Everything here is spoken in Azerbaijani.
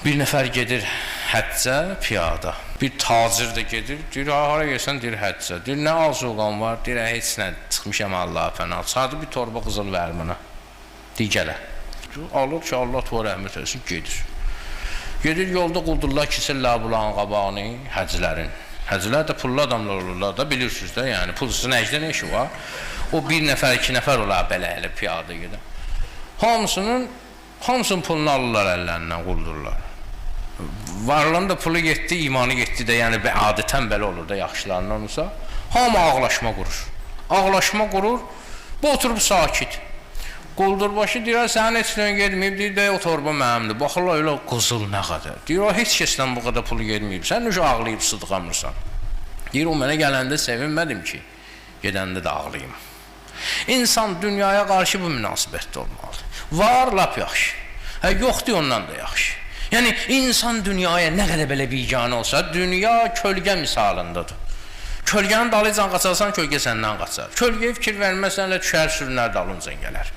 Bir nəfər gedir həccə piyada. Bir tacir də gedir, deyir, hara gəlsən, deyir, həccə. Deyir, nə arzuqan var? Deyir, heç nə, çıxmışam Allah fənal. Sadı bir torba qızıl ver mənə. Deyir, gələ. Alır ki, Allah tuva rəhmət etsin, gedir. Gedir, yolda quldurlar kisirlər bulanın qabağını, həclərin. Həclər də pullu adamlar olurlar da, bilirsiniz də, yəni pulsuz nəcdə nə işi var? O bir nəfər, iki nəfər olar belə elə piyada gedir. Hamısının pulunu alırlar əllərindən, quldurlar. Varlığın da pulu getdi, imanı getdi də, yəni adətən belə olur da, yaxşılarından olsa. Hamı ağlaşma qurur. Ağlaşma qurur, bu oturub sakit. Quldurbaşı deyir, sənin heç nə getməyib, deyir, də o torba mənimdir. Baxırlar, elə qızıl nə qədər. Deyir, o heç kəsdən bu qədər pulu getməyib, sən necə ağlayıb sıdqamırsan. Deyir, o mənə gələndə sevinmədim ki, gedəndə də ağlayayım. İnsan dünyaya qarşı bu münasibətdə olmalıdır. Var, lap yaxşı. Yoxdur, ondan da yaxşı. Yəni, insan dünyaya nə qədər belə biganə olsa, dünya kölgə misalındadır. Kölgənin dalıcan qaçarsan, kölgə səndən qaçar. Kölgəyə fikir verməsənlə düşər, sürünər, dalıncan gələr.